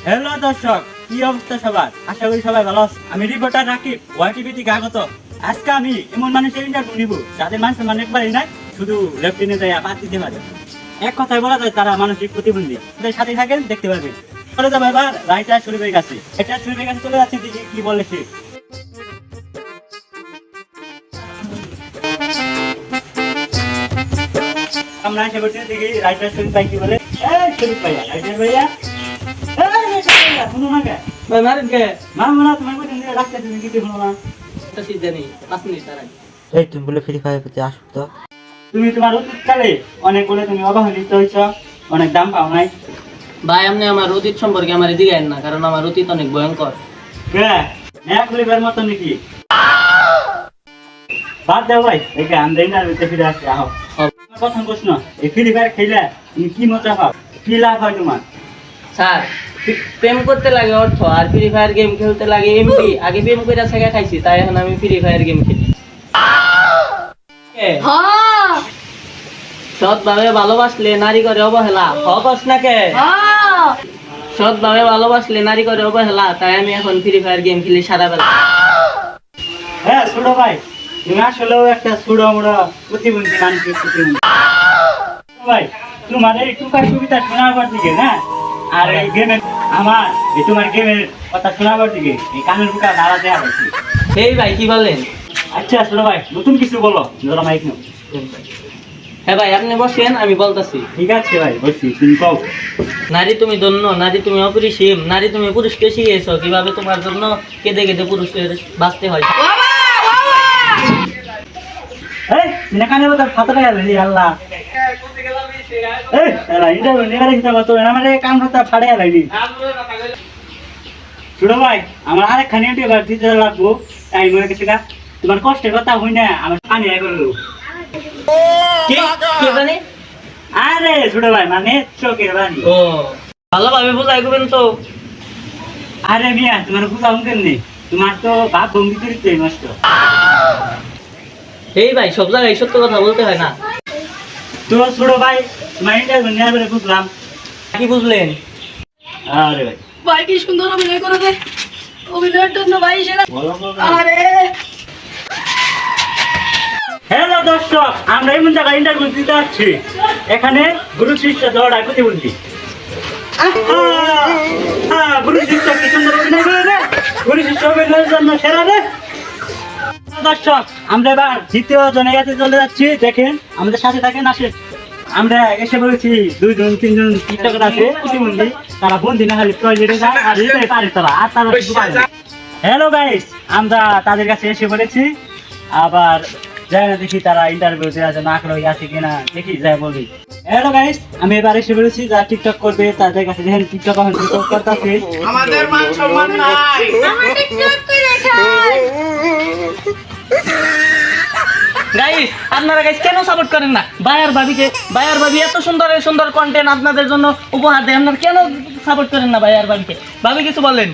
Hello দর্শক, কি অবস্থা সবার? আশা করি সবাই ভালো আছে। আমি রিপোর্টার রাকিব, ওয়াইটিভি থেকে আগত। আজকে আমি এমন মানুষের ইন্টারভিউ নিব যাদের মানুষের মানে একবারই নাই, শুধু লেফটেনে যায় বাদ দিতে পারে। এক কথায় বলা যায় তারা মানসিক প্রতিবন্ধী। তাদের সাথে থাকেন, দেখতে পাবেন। চলে যাবো এবার রাইটার শরীফের কাছে। রাইটার শরীফের কাছে চলে যাচ্ছি, দেখি কি বলে সে। আমরা এসে বলছি, দেখি রাইটার শরীফ ভাই কি বলে। এই শরীফ ভাইয়া, রাইটার ভাইয়া, শুনো না কে ভাই মারেন কে? মারবো না, তোমার কোথায় রাখতে তুমি কিছু শুনো না। তো সিদ্ধা নেই 5 মিনিট তারাই। এই তুমি বলে ফ্রি ফায়ার প্রতি আসক্ত। তুমি তোমার অতীতকালে অনেক বলে তুমি অবহেলিত হয়েছ, অনেক দাম পাও নাই। ভাই আপনি আমার অতীত সম্পর্কে আমার জিজ্ঞাসা না, কারণ আমার অতীত অনেক ভয়ঙ্কর। এক লিবার মতো নাকি? বাদ দাও ভাই, দেখে আমরা ইন্টারভিউতে ফিরে আসছি। আহ, প্রথম প্রশ্ন, এই ফ্রি ফায়ার খেলে তুমি কি মজা পাও, কি লাভ হয় তোমার? স্যার, প্রেম করতে লাগে অর্থ, আর ফ্রি ফায়ার গেম খেলতে লাগে এমপি। আগে প্রেম করে শেখা খাইছি, তাই এখন আমি ফ্রি ফায়ার গেম খেলি। সৎভাবে ভালোবাসলে নারী করে অবহেলা, হকস না কে? সৎভাবে ভালোবাসলে নারী করে অবহেলা, তাই আমি এখন ফ্রি ফায়ার গেম খেলি সারা বেলা। হ্যাঁ ছোট ভাই, তুমি আসলেও একটা ছোট মোড়া প্রতিবন্ধী, মানসিক প্রতিবন্ধী। ভাই তোমার এই টুকার সুবিধা শোনাবার দিকে না, আর এই গেমের আমার এই তোমার গেমের কথা শোনাবার দিকে এই কানের বুকা দাঁড়া দেওয়া হয়েছে। এই ভাই কি বলেন? আচ্ছা ছোট ভাই, নতুন কিছু বলো, ধরো মাইক নাও। হ্যাঁ ভাই আপনি বসেন, আমি বলতাছি। ঠিক আছে ভাই, বলছি, তুমি কও। নারী তুমি ধন্য, নারী তুমি অপরিসীম, নারী তুমি পুরুষকে শিখিয়েছো কিভাবে তোমার জন্য কেঁদে কেঁদে পুরুষের বাঁচতে হয়। এই না কানের বুকা ফাটা গেল রে আল্লাহ। এই এলা ইন্টারভিউ নেগারে কিটা বলতো, আমারে কান ফাটা ফাড়ে গেলাইনি। ছোট ভাই, আমার আরেকখানি এবার দিতে লাগবো, তাই মনে কিছু না। তোমার কষ্টের কথা হই না, আমার পানি আয় করলো। কি জানি? আরে ছোট ভাই, মানে চোখের বাণী। ও ভালোভাবে বোঝাই করবেন তো। আরে মিয়া, তোমার বুঝা মুখের নেই, তোমার তো ভাব ভঙ্গি চরিত্র নষ্ট। এই ভাই সব জায়গায় সত্য কথা বলতে হয় না। তো ছোট ভাই, তোমার ইন্টারভিউ নেওয়ার পরে বুঝলাম। কি বুঝলেন? আরে ভাই, ভাই কি সুন্দর অভিনয় করেছে, অভিনয়ের জন্য ভাই সেরা। আরে হ্যালো দর্শক, আমরা এমন জায়গায় ইন্টারভিউ দিতে যাচ্ছি, এখানে গুরু শিষ্য দৌড়ায় প্রতিবন্ধী। গুরু শিষ্য কি সুন্দর অভিনয় করে রে, গুরু শিষ্য অভিনয়ের জন্য সেরা রে। দর্শক, আমরা এবার দ্বিতীয় জনের কাছে চলে যাচ্ছি, দেখেন আমাদের সাথে থাকেন, আসেন। আমরা এসে বলেছি 2 জন 3 জন টিকটকার আছে প্রতিবন্ধী, তারা বন্ধি না হলে টয়লেটে যায় আর যেতে পারে তারা, আর তারা হ্যালো গাইস, আমরা তাদের কাছে এসে বলেছি। আবার যাই না, দেখি তারা ইন্টারভিউ দেওয়ার জন্য আগ্রহী আছে কিনা, দেখি যাই বলি। হ্যালো গাইস, আমি এবার এসে বলেছি যারা টিকটক করবে তাদের কাছে, দেখেন টিকটক এখন টিকটক করতেছে। আমাদের মান সম্মান নাই, আমাদের টিকটক করে খায়। গাইস আপনারা গাইস কেন সাপোর্ট করেন না ভাইয়ার ভাবিকে? ভাইয়ার ভাবি এত সুন্দর সুন্দর কন্টেন্ট আপনাদের জন্য উপহার দেয়, আপনারা কেন সাপোর্ট করেন না ভাইয়ার ভাবিকে? ভাবি কিছু বলেন।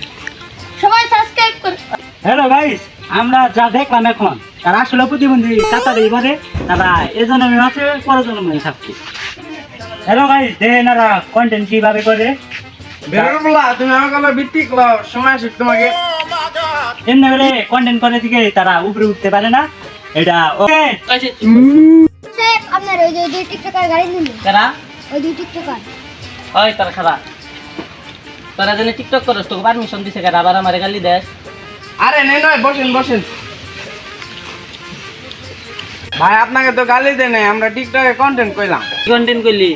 সবাই সাবস্ক্রাইব করুন। হ্যালো গাইস, আমরা যা দেখলাম এখন, তারা আসলে প্রতিবন্ধী কাতারে এবারে, তারা এই জন্মে আছে, পরের জন্মে থাকছে। হ্যালো গাইস, দেখেন এরা কন্টেন্ট কিভাবে করে। তুমি আমাকে ভিত্তিক সময় আসুক তোমাকে এমনি করে কন্টেন্ট করে দিকে তারা উপরে উঠতে পারে না। এটা ওকে স্যার আপনার ওই যে 2 টিকটকার গাড়ি নিল, কারা? ওই 2 টিকটকার। ওই তারা খারাপ, তারা যেন টিকটক করস তোকে পারমিশন দিছে, কারা আবার আমারে গালি দেয়? আরে নয় বসেন বসেন ভাই, আপনাকে তো গালি দেয় নাই, আমরা টিকটকে কন্টেন্ট কইলাম। কন্টেন্ট করলি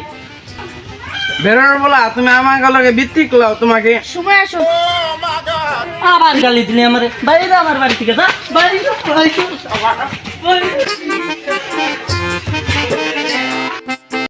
বেরোনোর বলা তুমি আমাকে লগে ভিত্তিক লাও তোমাকে সময় আসুন। আবার গালি দিলি আমারে। বাইরে আমার বাড়ি থেকে যা, বাইরে যা, বাইরে যা।